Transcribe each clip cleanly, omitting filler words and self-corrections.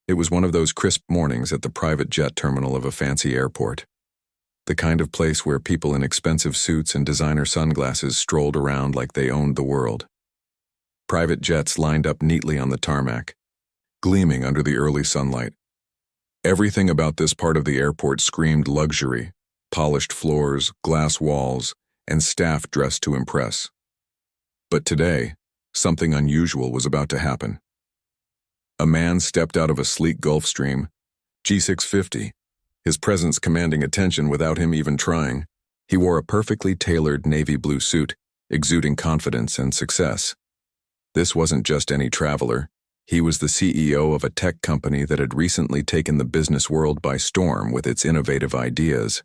It was one of those crisp mornings at the private jet terminal of a fancy airport. The kind of place where people in expensive suits and designer sunglasses strolled around like they owned the world. Private jets lined up neatly on the tarmac, gleaming under the early sunlight. Everything about this part of the airport screamed luxury: polished floors, glass walls, and staff dressed to impress. But today, something unusual was about to happen. A man stepped out of a sleek Gulfstream G650, his presence commanding attention without him even trying. He wore a perfectly tailored navy blue suit, exuding confidence and success. This wasn't just any traveler. He was the CEO of a tech company that had recently taken the business world by storm with its innovative ideas.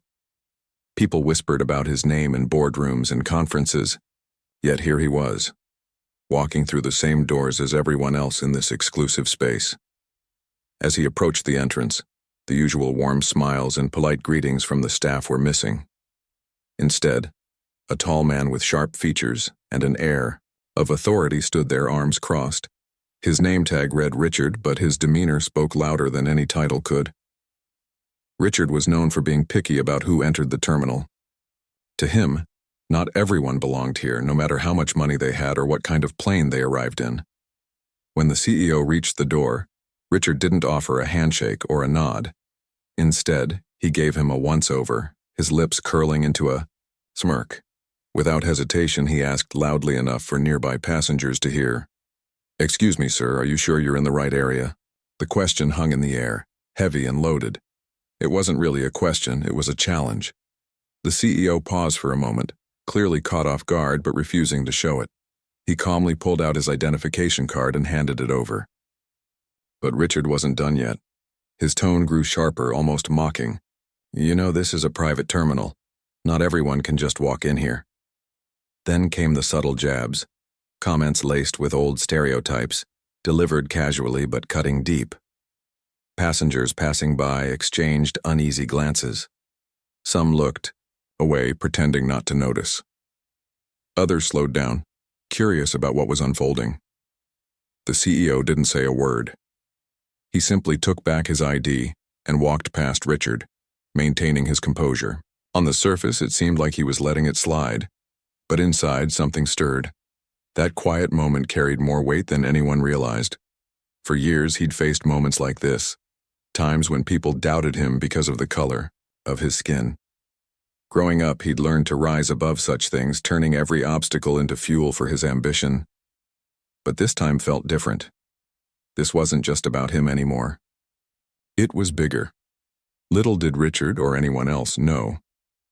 People whispered about his name in boardrooms and conferences, yet here he was, walking through the same doors as everyone else in this exclusive space. As he approached the entrance, the usual warm smiles and polite greetings from the staff were missing. Instead, a tall man with sharp features and an air of authority stood there, arms crossed. His name tag read Richard, but his demeanor spoke louder than any title could. Richard was known for being picky about who entered the terminal. To him, not everyone belonged here, no matter how much money they had or what kind of plane they arrived in. When the CEO reached the door, Richard didn't offer a handshake or a nod. Instead, he gave him a once-over, his lips curling into a smirk. Without hesitation, he asked loudly enough for nearby passengers to hear, "Excuse me, sir, are you sure you're in the right area?" The question hung in the air, heavy and loaded. It wasn't really a question, it was a challenge. The CEO paused for a moment, clearly caught off guard but refusing to show it. He calmly pulled out his identification card and handed it over. But Richard wasn't done yet. His tone grew sharper, almost mocking. "You know, this is a private terminal. Not everyone can just walk in here." Then came the subtle jabs, comments laced with old stereotypes, delivered casually but cutting deep. Passengers passing by exchanged uneasy glances. Some looked away, pretending not to notice. Others slowed down, curious about what was unfolding. The CEO didn't say a word. He simply took back his ID and walked past Richard, maintaining his composure. On the surface, it seemed like he was letting it slide, but inside something stirred. That quiet moment carried more weight than anyone realized. For years, he'd faced moments like this, times when people doubted him because of the color of his skin. Growing up, he'd learned to rise above such things, turning every obstacle into fuel for his ambition. But this time felt different. This wasn't just about him anymore. It was bigger. Little did Richard or anyone else know,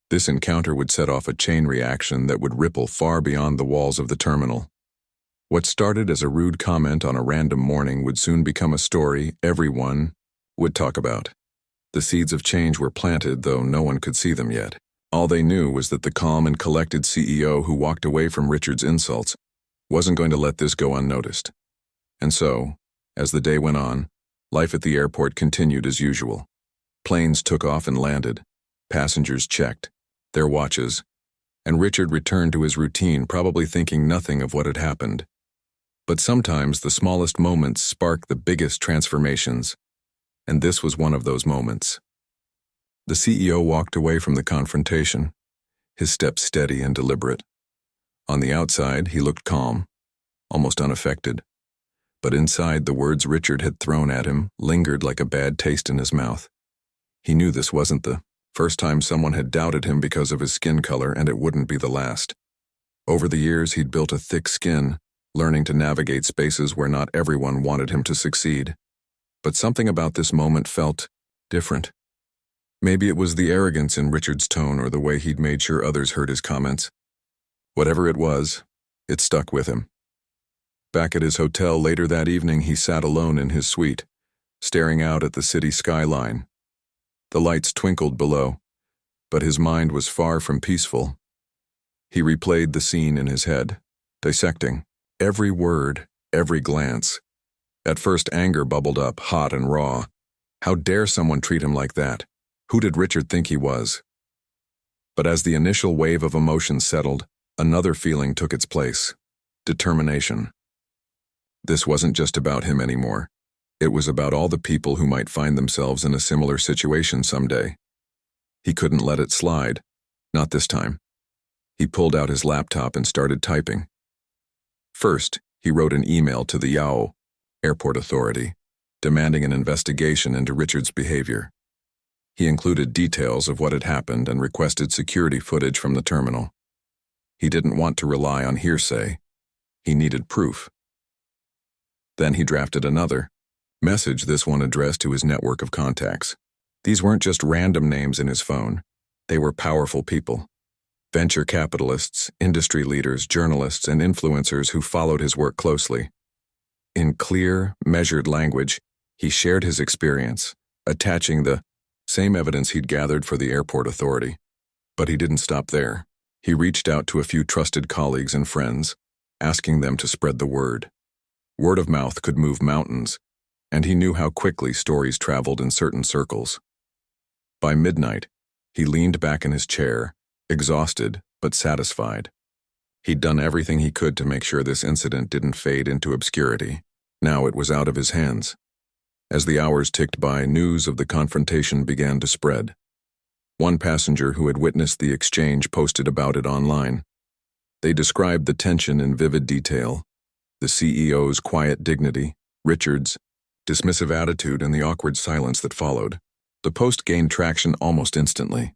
this encounter would set off a chain reaction that would ripple far beyond the walls of the terminal. What started as a rude comment on a random morning would soon become a story everyone would talk about. The seeds of change were planted, though no one could see them yet. All they knew was that the calm and collected CEO who walked away from Richard's insults wasn't going to let this go unnoticed. And so, as the day went on, life at the airport continued as usual. Planes took off and landed. Passengers checked their watches, and Richard returned to his routine, probably thinking nothing of what had happened. But sometimes the smallest moments spark the biggest transformations, and this was one of those moments. The CEO walked away from the confrontation, his steps steady and deliberate. On the outside, he looked calm, almost unaffected. But inside, the words Richard had thrown at him lingered like a bad taste in his mouth. He knew this wasn't the first time someone had doubted him because of his skin color, and it wouldn't be the last. Over the years, he'd built a thick skin, learning to navigate spaces where not everyone wanted him to succeed. But something about this moment felt different. Maybe it was the arrogance in Richard's tone or the way he'd made sure others heard his comments. Whatever it was, it stuck with him. Back at his hotel later that evening, he sat alone in his suite, staring out at the city skyline. The lights twinkled below, but his mind was far from peaceful. He replayed the scene in his head, dissecting every word, every glance. At first, anger bubbled up, hot and raw. How dare someone treat him like that? Who did Richard think he was? But as the initial wave of emotion settled, another feeling took its place: determination. This wasn't just about him anymore. It was about all the people who might find themselves in a similar situation someday. He couldn't let it slide. Not this time. He pulled out his laptop and started typing. First, he wrote an email to the Yao Airport Authority, demanding an investigation into Richard's behavior. He included details of what had happened and requested security footage from the terminal. He didn't want to rely on hearsay. He needed proof. Then he drafted another message, this one addressed to his network of contacts. These weren't just random names in his phone. They were powerful people. Venture capitalists, industry leaders, journalists, and influencers who followed his work closely. In clear, measured language, he shared his experience, attaching the same evidence he'd gathered for the airport authority. But he didn't stop there. He reached out to a few trusted colleagues and friends, asking them to spread the word. Word of mouth could move mountains, and he knew how quickly stories traveled in certain circles. By midnight, he leaned back in his chair, exhausted but satisfied. He'd done everything he could to make sure this incident didn't fade into obscurity. Now it was out of his hands. As the hours ticked by, news of the confrontation began to spread. One passenger who had witnessed the exchange posted about it online. They described the tension in vivid detail: the CEO's quiet dignity, Richard's dismissive attitude, and the awkward silence that followed. The post gained traction almost instantly.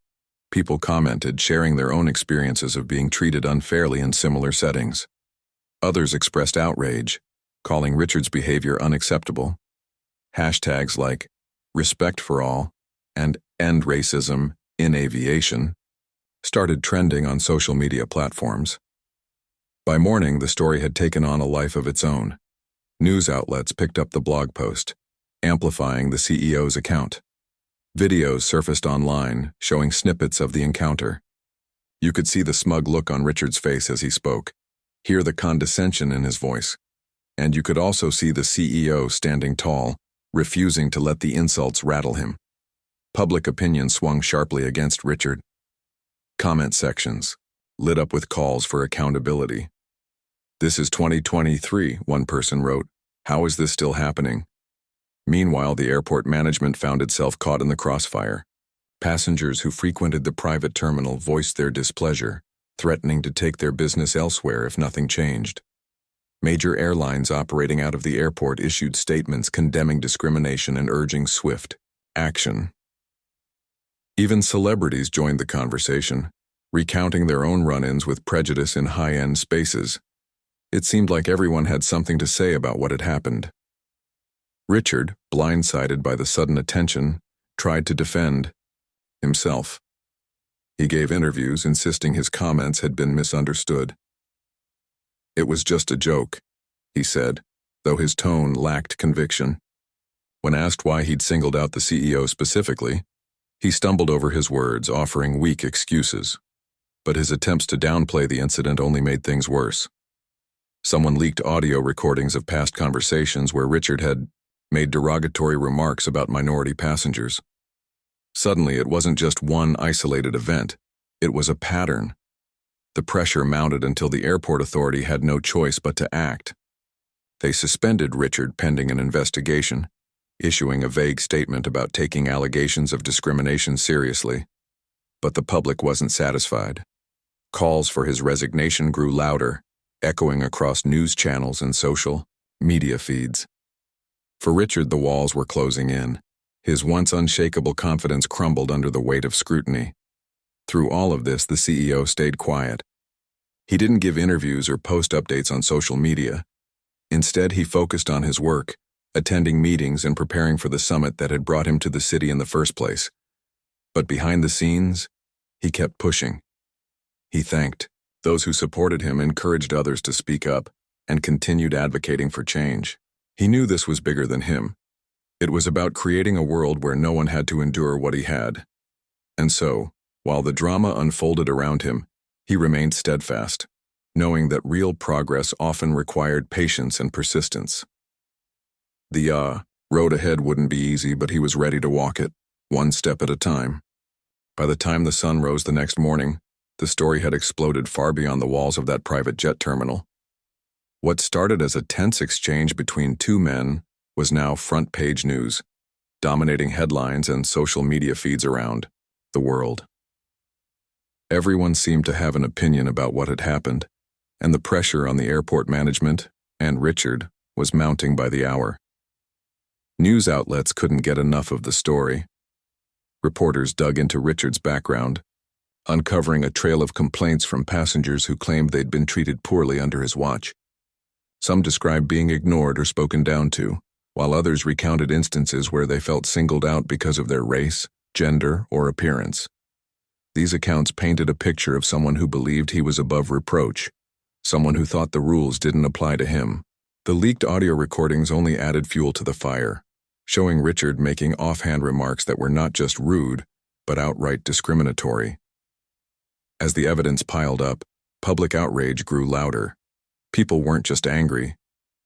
People commented, sharing their own experiences of being treated unfairly in similar settings. Others expressed outrage, calling Richard's behavior unacceptable. Hashtags like "respect for all" and "end racism in aviation" started trending on social media platforms. By morning, the story had taken on a life of its own. News outlets picked up the blog post, amplifying the CEO's account. Videos surfaced online, showing snippets of the encounter. You could see the smug look on Richard's face as he spoke, hear the condescension in his voice. And you could also see the CEO standing tall, refusing to let the insults rattle him. Public opinion swung sharply against Richard. Comment sections lit up with calls for accountability. "This is 2023, one person wrote. How is this still happening?" Meanwhile, the airport management found itself caught in the crossfire. Passengers who frequented the private terminal voiced their displeasure, threatening to take their business elsewhere if nothing changed. Major airlines operating out of the airport issued statements condemning discrimination and urging swift action. Even celebrities joined the conversation, recounting their own run-ins with prejudice in high-end spaces. It seemed like everyone had something to say about what had happened. Richard, blindsided by the sudden attention, tried to defend himself. He gave interviews insisting his comments had been misunderstood. "It was just a joke," he said, though his tone lacked conviction. When asked why he'd singled out the CEO specifically, he stumbled over his words, offering weak excuses. But his attempts to downplay the incident only made things worse. Someone leaked audio recordings of past conversations where Richard had made derogatory remarks about minority passengers. Suddenly, it wasn't just one isolated event. It was a pattern. The pressure mounted until the airport authority had no choice but to act. They suspended Richard pending an investigation, issuing a vague statement about taking allegations of discrimination seriously. But the public wasn't satisfied. Calls for his resignation grew louder, echoing across news channels and social media feeds. For Richard, the walls were closing in. His once unshakable confidence crumbled under the weight of scrutiny. Through all of this, the CEO stayed quiet. He didn't give interviews or post updates on social media. Instead, he focused on his work, attending meetings and preparing for the summit that had brought him to the city in the first place. But behind the scenes, he kept pushing. He thanked those who supported him, encouraged others to speak up, and continued advocating for change. He knew this was bigger than him. It was about creating a world where no one had to endure what he had. And so, while the drama unfolded around him, he remained steadfast, knowing that real progress often required patience and persistence. The road ahead wouldn't be easy, but he was ready to walk it, one step at a time. By the time the sun rose the next morning, the story had exploded far beyond the walls of that private jet terminal. What started as a tense exchange between two men was now front-page news, dominating headlines and social media feeds around the world. Everyone seemed to have an opinion about what had happened, and the pressure on the airport management and Richard was mounting by the hour. News outlets couldn't get enough of the story. Reporters dug into Richard's background, uncovering a trail of complaints from passengers who claimed they'd been treated poorly under his watch. Some described being ignored or spoken down to, while others recounted instances where they felt singled out because of their race, gender, or appearance. These accounts painted a picture of someone who believed he was above reproach, someone who thought the rules didn't apply to him. The leaked audio recordings only added fuel to the fire, showing Richard making offhand remarks that were not just rude, but outright discriminatory. As the evidence piled up, public outrage grew louder. People weren't just angry,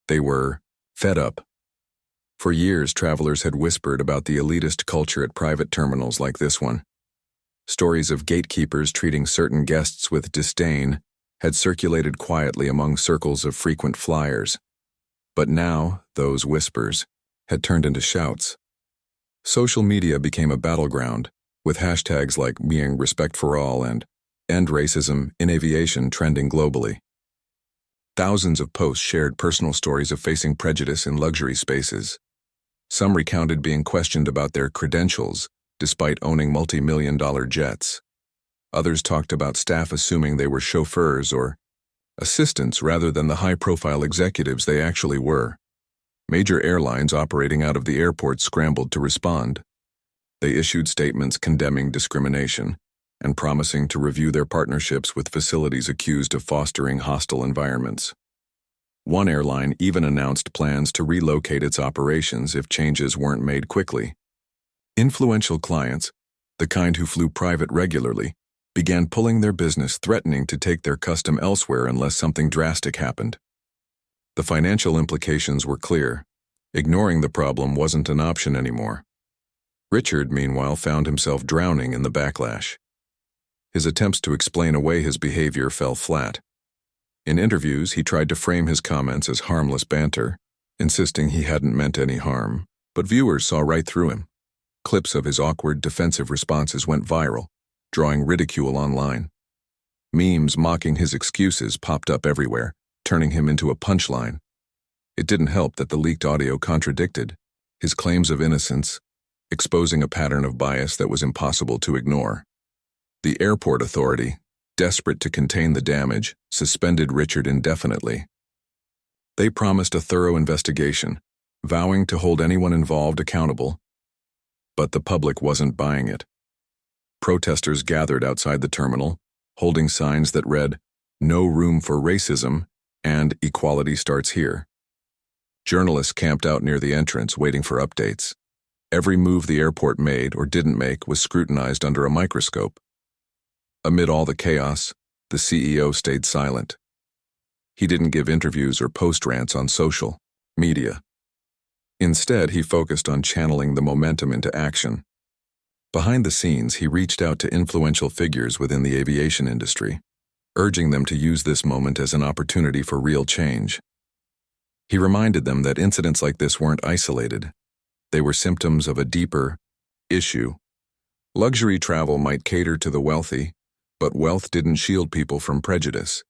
they were fed up. For years, travelers had whispered about the elitist culture at private terminals like this one. Stories of gatekeepers treating certain guests with disdain had circulated quietly among circles of frequent flyers. But now, those whispers had turned into shouts. Social media became a battleground, with hashtags like being respect for all and end racism in aviation trending globally. Thousands of posts shared personal stories of facing prejudice in luxury spaces. Some recounted being questioned about their credentials, despite owning multi-million-dollar jets. Others talked about staff assuming they were chauffeurs or assistants rather than the high-profile executives they actually were. Major airlines operating out of the airport scrambled to respond. They issued statements condemning discrimination and promising to review their partnerships with facilities accused of fostering hostile environments. One airline even announced plans to relocate its operations if changes weren't made quickly. Influential clients, the kind who flew private regularly, began pulling their business, threatening to take their custom elsewhere unless something drastic happened. The financial implications were clear. Ignoring the problem wasn't an option anymore. Richard, meanwhile, found himself drowning in the backlash. His attempts to explain away his behavior fell flat. In interviews, he tried to frame his comments as harmless banter, insisting he hadn't meant any harm, but viewers saw right through him. Clips of his awkward, defensive responses went viral, drawing ridicule online. Memes mocking his excuses popped up everywhere, turning him into a punchline. It didn't help that the leaked audio contradicted his claims of innocence, exposing a pattern of bias that was impossible to ignore. The airport authority, desperate to contain the damage, suspended Richard indefinitely. They promised a thorough investigation, vowing to hold anyone involved accountable, but the public wasn't buying it. Protesters gathered outside the terminal, holding signs that read, "No room for racism," and "Equality starts here." Journalists camped out near the entrance, waiting for updates. Every move the airport made or didn't make was scrutinized under a microscope. Amid all the chaos, the CEO stayed silent. He didn't give interviews or post rants on social media. Instead, he focused on channeling the momentum into action. Behind the scenes, he reached out to influential figures within the aviation industry, urging them to use this moment as an opportunity for real change. He reminded them that incidents like this weren't isolated. They were symptoms of a deeper issue. Luxury travel might cater to the wealthy, but wealth didn't shield people from prejudice.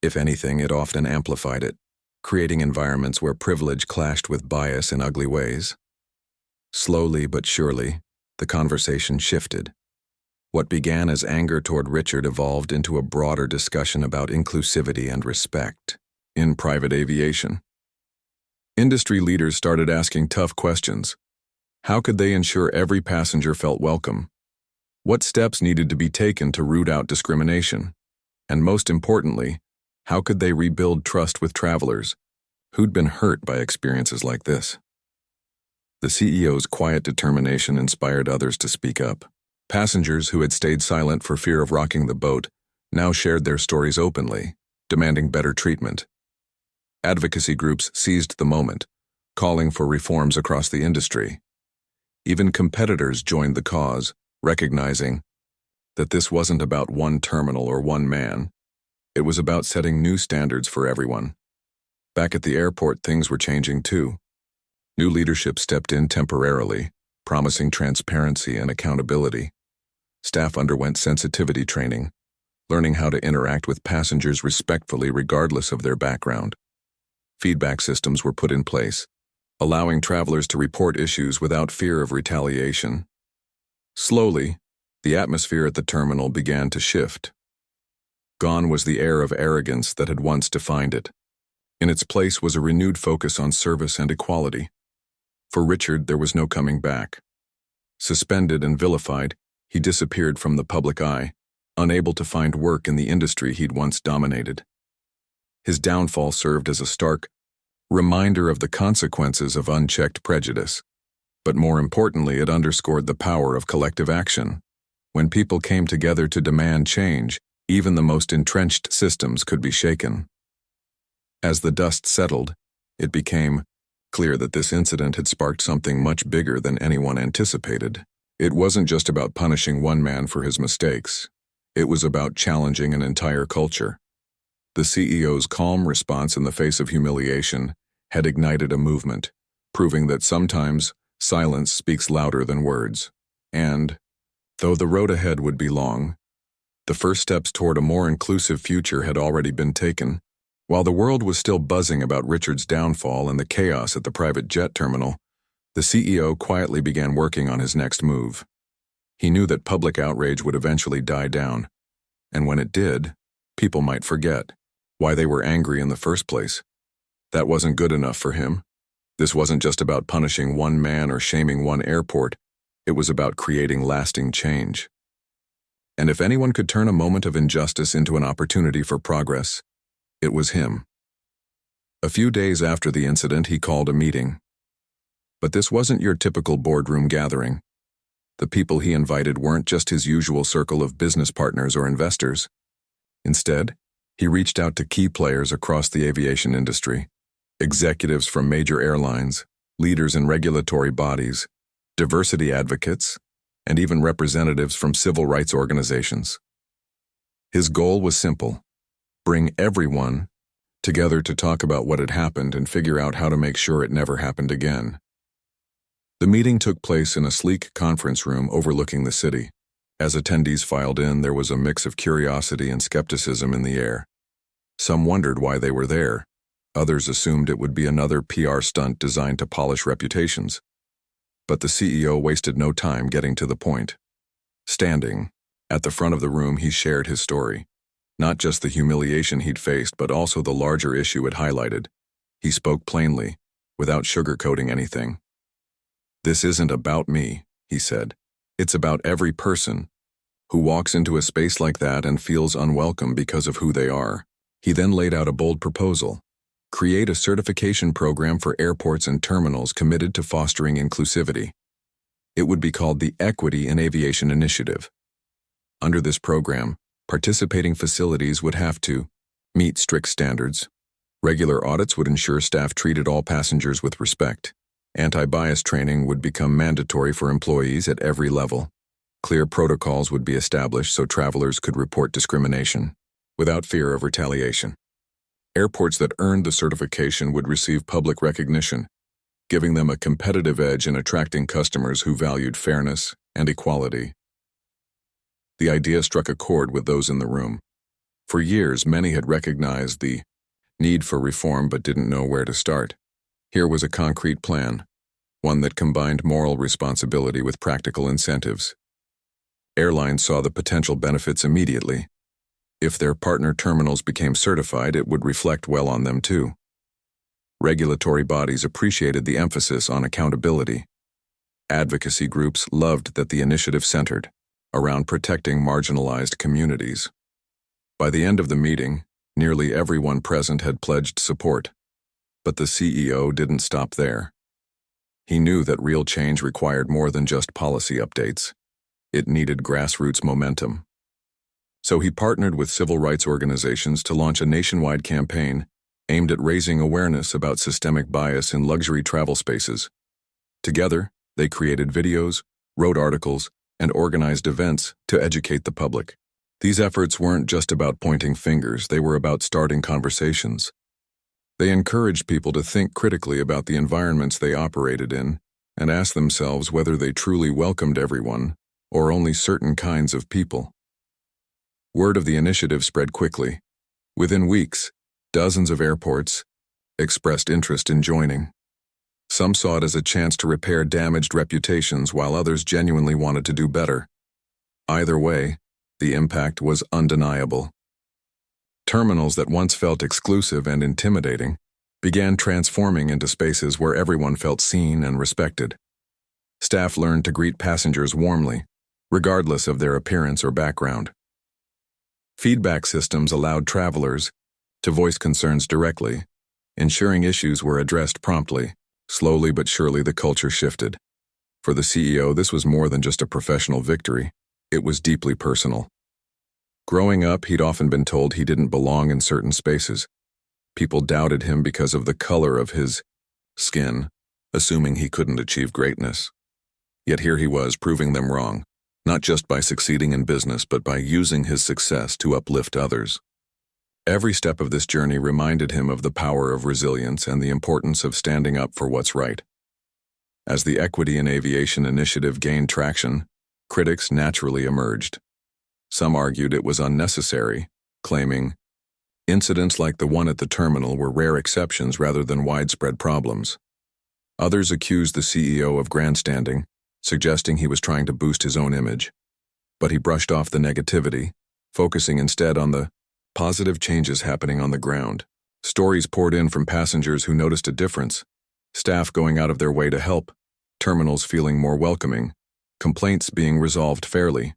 If anything, it often amplified it, creating environments where privilege clashed with bias in ugly ways. Slowly but surely, the conversation shifted. What began as anger toward Richard evolved into a broader discussion about inclusivity and respect in private aviation. Industry leaders started asking tough questions. How could they ensure every passenger felt welcome? What steps needed to be taken to root out discrimination? And most importantly, how could they rebuild trust with travelers who'd been hurt by experiences like this? The CEO's quiet determination inspired others to speak up. Passengers who had stayed silent for fear of rocking the boat now shared their stories openly, demanding better treatment. Advocacy groups seized the moment, calling for reforms across the industry. Even competitors joined the cause, recognizing that this wasn't about one terminal or one man. It was about setting new standards for everyone. Back at the airport, things were changing too. New leadership stepped in temporarily, promising transparency and accountability. Staff underwent sensitivity training, learning how to interact with passengers respectfully regardless of their background. Feedback systems were put in place, allowing travelers to report issues without fear of retaliation. Slowly, the atmosphere at the terminal began to shift. Gone was the air of arrogance that had once defined it. In its place was a renewed focus on service and equality. For Richard, there was no coming back. Suspended and vilified, he disappeared from the public eye, unable to find work in the industry he'd once dominated. His downfall served as a stark reminder of the consequences of unchecked prejudice. But more importantly, it underscored the power of collective action. When people came together to demand change, even the most entrenched systems could be shaken. As the dust settled, it became clear that this incident had sparked something much bigger than anyone anticipated. It wasn't just about punishing one man for his mistakes. It was about challenging an entire culture. The CEO's calm response in the face of humiliation had ignited a movement, proving that sometimes silence speaks louder than words. And, though the road ahead would be long, the first steps toward a more inclusive future had already been taken. While the world was still buzzing about Richard's downfall and the chaos at the private jet terminal, the CEO quietly began working on his next move. He knew that public outrage would eventually die down, and when it did, people might forget why they were angry in the first place. That wasn't good enough for him. This wasn't just about punishing one man or shaming one airport. It was about creating lasting change. And if anyone could turn a moment of injustice into an opportunity for progress, it was him. A few days after the incident, he called a meeting. But this wasn't your typical boardroom gathering. The people he invited weren't just his usual circle of business partners or investors. Instead, he reached out to key players across the aviation industry, executives from major airlines, leaders in regulatory bodies, diversity advocates, and even representatives from civil rights organizations. His goal was simple: bring everyone together to talk about what had happened and figure out how to make sure it never happened again. The meeting took place in a sleek conference room overlooking the city. As attendees filed in, there was a mix of curiosity and skepticism in the air. Some wondered why they were there. Others assumed it would be another PR stunt designed to polish reputations. But the CEO wasted no time getting to the point. Standing at the front of the room, he shared his story. Not just the humiliation he'd faced, but also the larger issue it highlighted. He spoke plainly, without sugarcoating anything. "This isn't about me," he said. "It's about every person who walks into a space like that and feels unwelcome because of who they are." He then laid out a bold proposal: create a certification program for airports and terminals committed to fostering inclusivity. It would be called the Equity in Aviation Initiative. Under this program, participating facilities would have to meet strict standards. Regular audits would ensure staff treated all passengers with respect. Anti-bias training would become mandatory for employees at every level. Clear protocols would be established so travelers could report discrimination without fear of retaliation. Airports that earned the certification would receive public recognition, giving them a competitive edge in attracting customers who valued fairness and equality. The idea struck a chord with those in the room. For years, many had recognized the need for reform but didn't know where to start. Here was a concrete plan, one that combined moral responsibility with practical incentives. Airlines saw the potential benefits immediately. If their partner terminals became certified, it would reflect well on them too. Regulatory bodies appreciated the emphasis on accountability. Advocacy groups loved that the initiative centered around protecting marginalized communities. By the end of the meeting, nearly everyone present had pledged support. But the CEO didn't stop there. He knew that real change required more than just policy updates. It needed grassroots momentum. So he partnered with civil rights organizations to launch a nationwide campaign aimed at raising awareness about systemic bias in luxury travel spaces. Together, they created videos, wrote articles, and organized events to educate the public. These efforts weren't just about pointing fingers, they were about starting conversations. They encouraged people to think critically about the environments they operated in and ask themselves whether they truly welcomed everyone or only certain kinds of people. Word of the initiative spread quickly. Within weeks, dozens of airports expressed interest in joining. Some saw it as a chance to repair damaged reputations, while others genuinely wanted to do better. Either way, the impact was undeniable. Terminals that once felt exclusive and intimidating began transforming into spaces where everyone felt seen and respected. Staff learned to greet passengers warmly, regardless of their appearance or background. Feedback systems allowed travelers to voice concerns directly, ensuring issues were addressed promptly. Slowly but surely, the culture shifted. For the CEO, this was more than just a professional victory. It was deeply personal. Growing up, he'd often been told he didn't belong in certain spaces. People doubted him because of the color of his skin, assuming he couldn't achieve greatness. Yet here he was, proving them wrong, not just by succeeding in business, but by using his success to uplift others. Every step of this journey reminded him of the power of resilience and the importance of standing up for what's right. As the Equity in Aviation initiative gained traction, critics naturally emerged. Some argued it was unnecessary, claiming incidents like the one at the terminal were rare exceptions rather than widespread problems. Others accused the CEO of grandstanding, suggesting he was trying to boost his own image. But he brushed off the negativity, focusing instead on the positive changes happening on the ground. Stories poured in from passengers who noticed a difference, staff going out of their way to help, terminals feeling more welcoming, complaints being resolved fairly.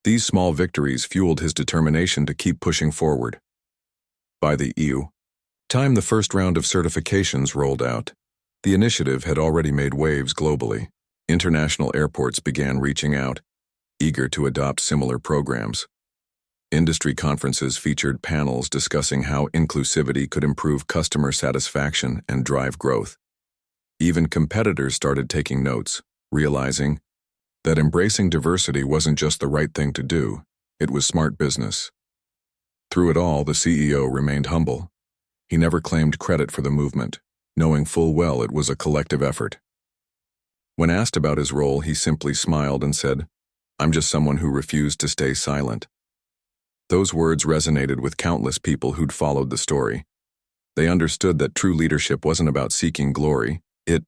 These small victories fueled his determination to keep pushing forward. By the time the first round of certifications rolled out, the initiative had already made waves globally. International airports began reaching out, eager to adopt similar programs. Industry conferences featured panels discussing how inclusivity could improve customer satisfaction and drive growth. Even competitors started taking notes, realizing that embracing diversity wasn't just the right thing to do, it was smart business. Through it all, the CEO remained humble. He never claimed credit for the movement, knowing full well it was a collective effort. When asked about his role, he simply smiled and said, "I'm just someone who refused to stay silent." Those words resonated with countless people who'd followed the story. They understood that true leadership wasn't about seeking glory, it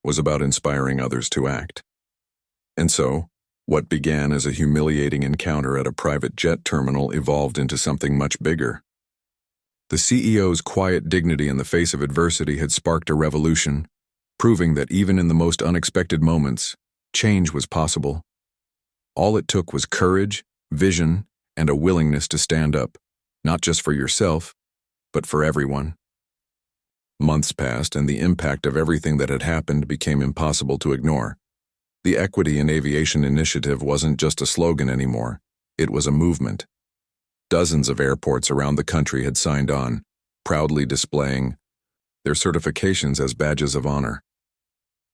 was about inspiring others to act. And so, what began as a humiliating encounter at a private jet terminal evolved into something much bigger. The CEO's quiet dignity in the face of adversity had sparked a revolution, proving that even in the most unexpected moments, change was possible. All it took was courage, vision, and a willingness to stand up, not just for yourself, but for everyone. Months passed, and the impact of everything that had happened became impossible to ignore. The Equity in Aviation initiative wasn't just a slogan anymore, it was a movement. Dozens of airports around the country had signed on, proudly displaying their certifications as badges of honor.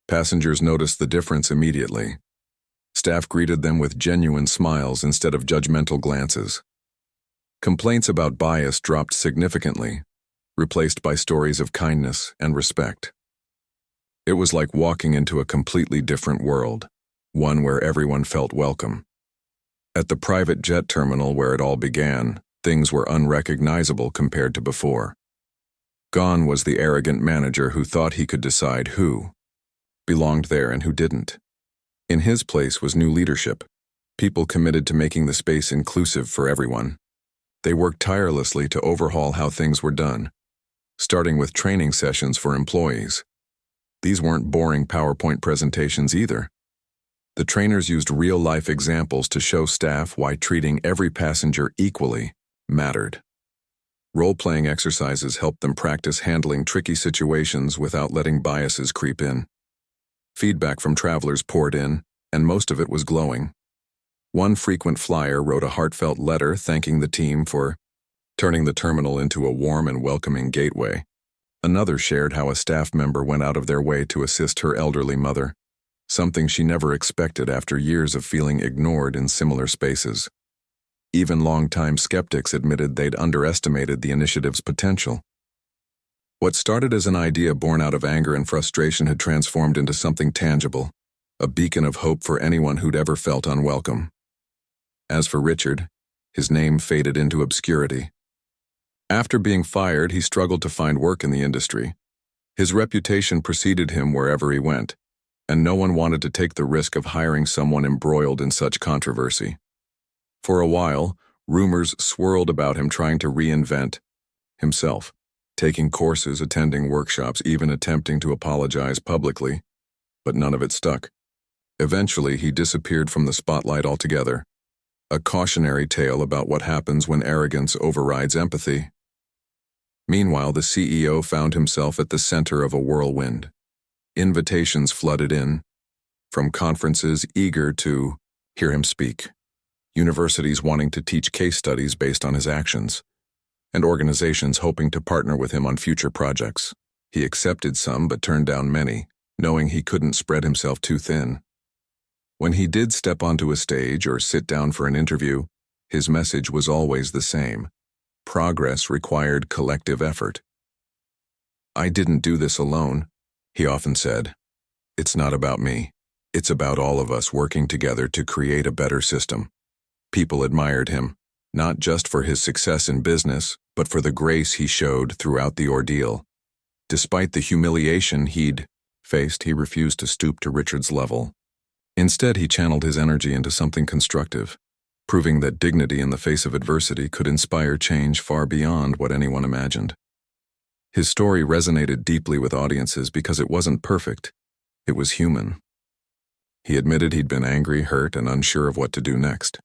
Passengers noticed the difference immediately. Staff greeted them with genuine smiles instead of judgmental glances. Complaints about bias dropped significantly, replaced by stories of kindness and respect. It was like walking into a completely different world, one where everyone felt welcome. At the private jet terminal where it all began, things were unrecognizable compared to before. Gone was the arrogant manager who thought he could decide who belonged there and who didn't. In his place was new leadership, people committed to making the space inclusive for everyone. They worked tirelessly to overhaul how things were done, starting with training sessions for employees. These weren't boring PowerPoint presentations either. The trainers used real-life examples to show staff why treating every passenger equally mattered. Role-playing exercises helped them practice handling tricky situations without letting biases creep in. Feedback from travelers poured in, and most of it was glowing. One frequent flyer wrote a heartfelt letter thanking the team for turning the terminal into a warm and welcoming gateway. Another shared how a staff member went out of their way to assist her elderly mother, something she never expected after years of feeling ignored in similar spaces. Even longtime skeptics admitted they'd underestimated the initiative's potential. What started as an idea born out of anger and frustration had transformed into something tangible, a beacon of hope for anyone who'd ever felt unwelcome. As for Richard, his name faded into obscurity. After being fired, he struggled to find work in the industry. His reputation preceded him wherever he went, and no one wanted to take the risk of hiring someone embroiled in such controversy. For a while, rumors swirled about him trying to reinvent himself, taking courses, attending workshops, even attempting to apologize publicly, but none of it stuck. Eventually, he disappeared from the spotlight altogether, a cautionary tale about what happens when arrogance overrides empathy. Meanwhile, the CEO found himself at the center of a whirlwind. Invitations flooded in, from conferences eager to hear him speak, universities wanting to teach case studies based on his actions, and organizations hoping to partner with him on future projects. He accepted some but turned down many, knowing he couldn't spread himself too thin. When he did step onto a stage or sit down for an interview, his message was always the same. Progress required collective effort. "I didn't do this alone," he often said. "It's not about me. It's about all of us working together to create a better system." People admired him, not just for his success in business, but for the grace he showed throughout the ordeal. Despite the humiliation he'd faced, he refused to stoop to Richard's level. Instead, he channeled his energy into something constructive, proving that dignity in the face of adversity could inspire change far beyond what anyone imagined. His story resonated deeply with audiences because it wasn't perfect, it was human. He admitted he'd been angry, hurt, and unsure of what to do next.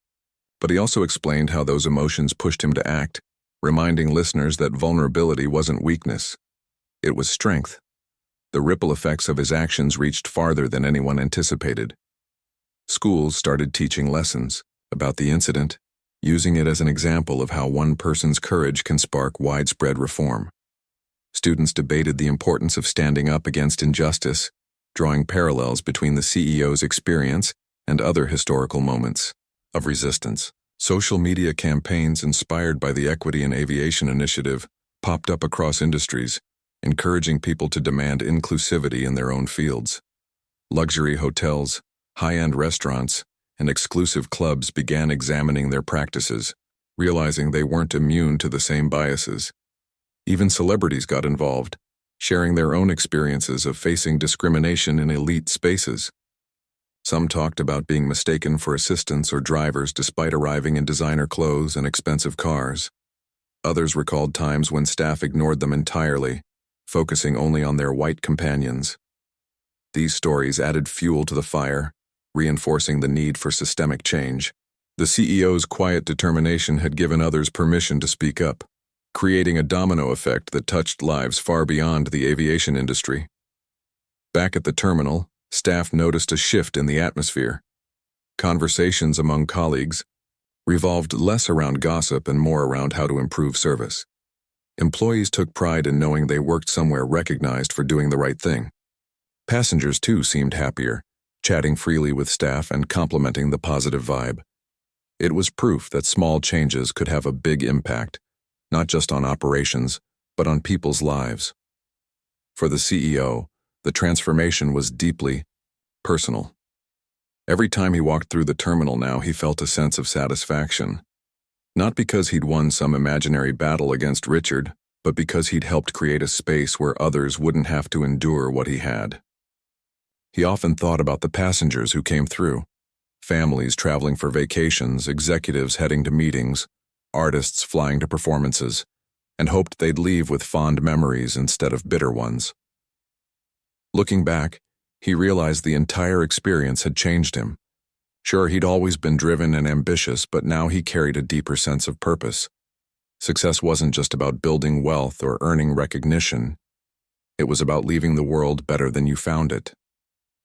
But he also explained how those emotions pushed him to act, reminding listeners that vulnerability wasn't weakness, it was strength. The ripple effects of his actions reached farther than anyone anticipated. Schools started teaching lessons about the incident, using it as an example of how one person's courage can spark widespread reform. Students debated the importance of standing up against injustice, drawing parallels between the CEO's experience and other historical moments of resistance. Social media campaigns inspired by the Equity in Aviation initiative popped up across industries, encouraging people to demand inclusivity in their own fields. Luxury hotels, high-end restaurants, and exclusive clubs began examining their practices, realizing they weren't immune to the same biases. Even celebrities got involved, sharing their own experiences of facing discrimination in elite spaces. Some talked about being mistaken for assistants or drivers despite arriving in designer clothes and expensive cars. Others recalled times when staff ignored them entirely, focusing only on their white companions. These stories added fuel to the fire, reinforcing the need for systemic change. The CEO's quiet determination had given others permission to speak up, creating a domino effect that touched lives far beyond the aviation industry. Back at the terminal, staff noticed a shift in the atmosphere. Conversations among colleagues revolved less around gossip and more around how to improve service. Employees took pride in knowing they worked somewhere recognized for doing the right thing. Passengers, too, seemed happier, chatting freely with staff and complimenting the positive vibe. It was proof that small changes could have a big impact, not just on operations, but on people's lives. For the CEO, the transformation was deeply personal. Every time he walked through the terminal now, he felt a sense of satisfaction. Not because he'd won some imaginary battle against Richard, but because he'd helped create a space where others wouldn't have to endure what he had. He often thought about the passengers who came through, families traveling for vacations, executives heading to meetings, artists flying to performances, and hoped they'd leave with fond memories instead of bitter ones. Looking back, he realized the entire experience had changed him. Sure, he'd always been driven and ambitious, but now he carried a deeper sense of purpose. Success wasn't just about building wealth or earning recognition. It was about leaving the world better than you found it.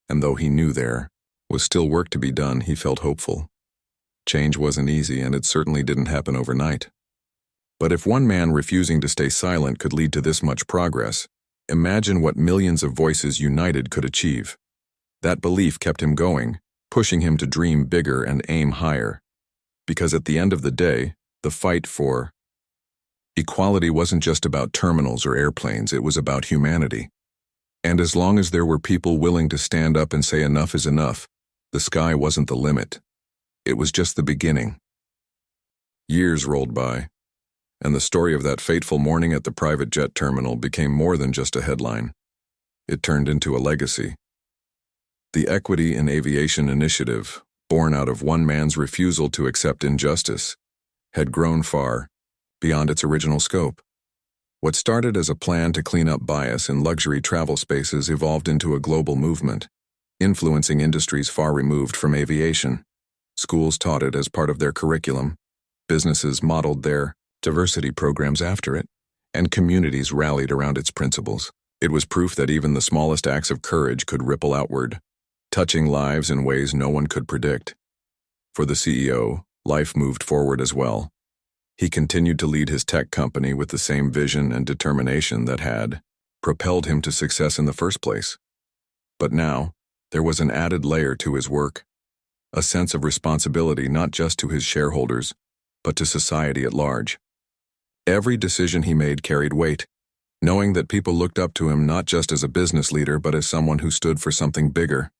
And though he knew there was still work to be done, he felt hopeful. Change wasn't easy, and it certainly didn't happen overnight. But if one man refusing to stay silent could lead to this much progress, imagine what millions of voices united could achieve. That belief kept him going, pushing him to dream bigger and aim higher. Because at the end of the day, the fight for Equality wasn't just about terminals or airplanes, it was about humanity. And as long as there were people willing to stand up and say enough is enough, the sky wasn't the limit. It was just the beginning. Years rolled by, and the story of that fateful morning at the private jet terminal became more than just a headline. It turned into a legacy. The Equity in Aviation initiative, born out of one man's refusal to accept injustice, had grown far beyond its original scope. What started as a plan to clean up bias in luxury travel spaces evolved into a global movement, influencing industries far removed from aviation. Schools taught it as part of their curriculum, businesses modeled their diversity programs after it, and communities rallied around its principles. It was proof that even the smallest acts of courage could ripple outward, touching lives in ways no one could predict. For the CEO, life moved forward as well. He continued to lead his tech company with the same vision and determination that had propelled him to success in the first place. But now, there was an added layer to his work, a sense of responsibility not just to his shareholders, but to society at large. Every decision he made carried weight, knowing that people looked up to him not just as a business leader but as someone who stood for something bigger.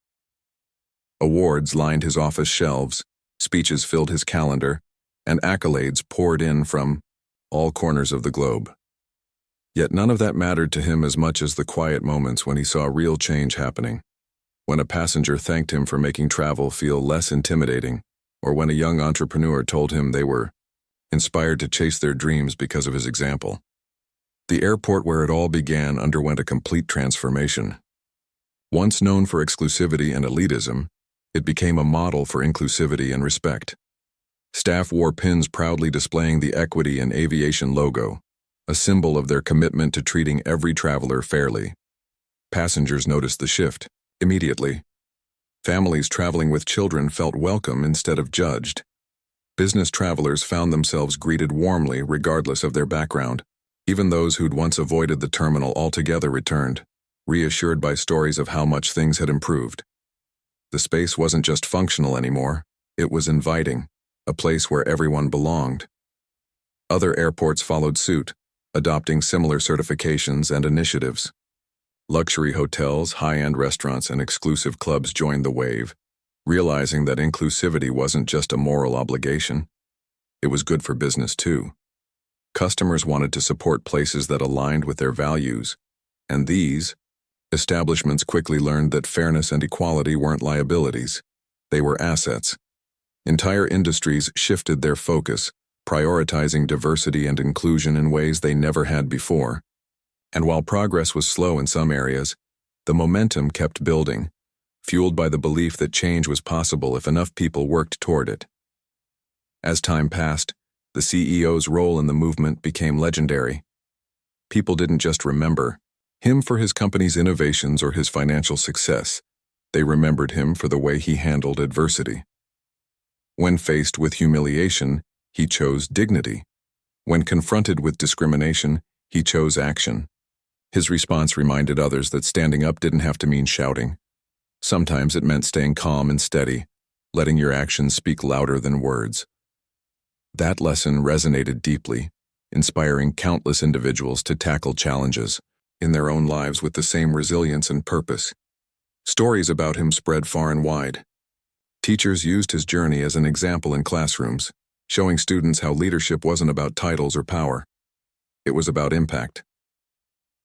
Awards lined his office shelves, speeches filled his calendar, and accolades poured in from all corners of the globe. Yet none of that mattered to him as much as the quiet moments when he saw real change happening. When a passenger thanked him for making travel feel less intimidating, or when a young entrepreneur told him they were inspired to chase their dreams because of his example. The airport where it all began underwent a complete transformation. Once known for exclusivity and elitism, it became a model for inclusivity and respect. Staff wore pins proudly displaying the Equity in Aviation logo, a symbol of their commitment to treating every traveler fairly. Passengers noticed the shift immediately. Families traveling with children felt welcome instead of judged. Business travelers found themselves greeted warmly regardless of their background. Even those who'd once avoided the terminal altogether returned, reassured by stories of how much things had improved. The space wasn't just functional anymore, it was inviting, a place where everyone belonged. Other airports followed suit, adopting similar certifications and initiatives. Luxury hotels, high-end restaurants, and exclusive clubs joined the wave, realizing that inclusivity wasn't just a moral obligation, it was good for business too. Customers wanted to support places that aligned with their values, and these establishments quickly learned that fairness and equality weren't liabilities, they were assets. Entire industries shifted their focus, prioritizing diversity and inclusion in ways they never had before. And while progress was slow in some areas, the momentum kept building, fueled by the belief that change was possible if enough people worked toward it. As time passed, the CEO's role in the movement became legendary. People didn't just remember him for his company's innovations or his financial success. They remembered him for the way he handled adversity. When faced with humiliation, he chose dignity. When confronted with discrimination, he chose action. His response reminded others that standing up didn't have to mean shouting. Sometimes it meant staying calm and steady, letting your actions speak louder than words. That lesson resonated deeply, inspiring countless individuals to tackle challenges in their own lives with the same resilience and purpose. Stories about him spread far and wide. Teachers used his journey as an example in classrooms, showing students how leadership wasn't about titles or power. It was about impact.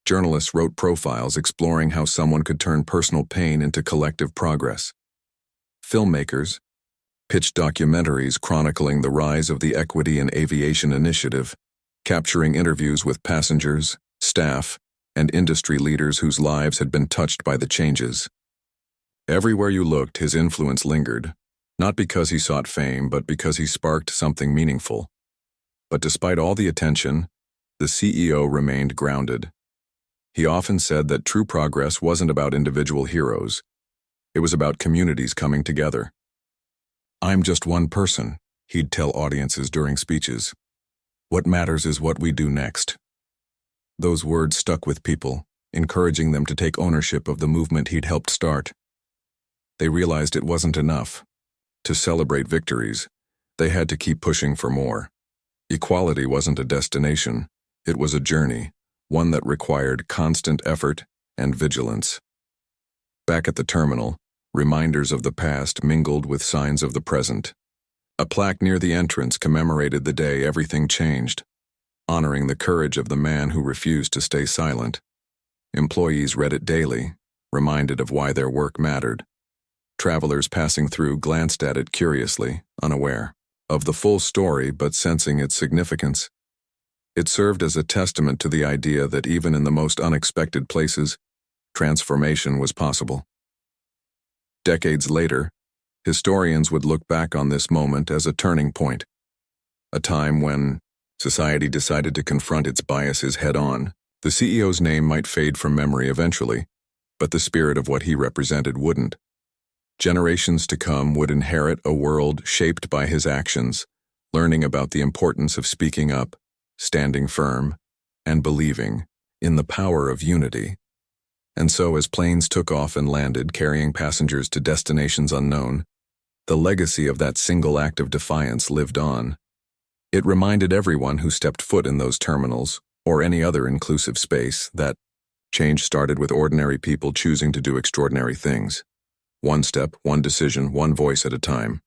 Journalists wrote profiles exploring how someone could turn personal pain into collective progress. Filmmakers pitched documentaries chronicling the rise of the Equity in Aviation initiative, capturing interviews with passengers, staff, and industry leaders whose lives had been touched by the changes. Everywhere you looked, his influence lingered, not because he sought fame, but because he sparked something meaningful. But despite all the attention, the CEO remained grounded. He often said that true progress wasn't about individual heroes. It was about communities coming together. "I'm just one person," he'd tell audiences during speeches. "What matters is what we do next." Those words stuck with people, encouraging them to take ownership of the movement he'd helped start. They realized it wasn't enough. To celebrate victories, they had to keep pushing for more. Equality wasn't a destination, It was a journey, one that required constant effort and vigilance. Back at the terminal, reminders of the past mingled with signs of the present. A plaque near the entrance commemorated the day everything changed, honoring the courage of the man who refused to stay silent. Employees read it daily, reminded of why their work mattered. Travelers passing through glanced at it curiously, unaware of the full story but sensing its significance. It served as a testament to the idea that even in the most unexpected places, transformation was possible. Decades later, historians would look back on this moment as a turning point, a time when society decided to confront its biases head-on. The CEO's name might fade from memory eventually, but the spirit of what he represented wouldn't. Generations to come would inherit a world shaped by his actions, learning about the importance of speaking up, standing firm, and believing in the power of unity. And so as planes took off and landed, carrying passengers to destinations unknown, the legacy of that single act of defiance lived on. It reminded everyone who stepped foot in those terminals, or any other inclusive space, that change started with ordinary people choosing to do extraordinary things. One step, one decision, one voice at a time.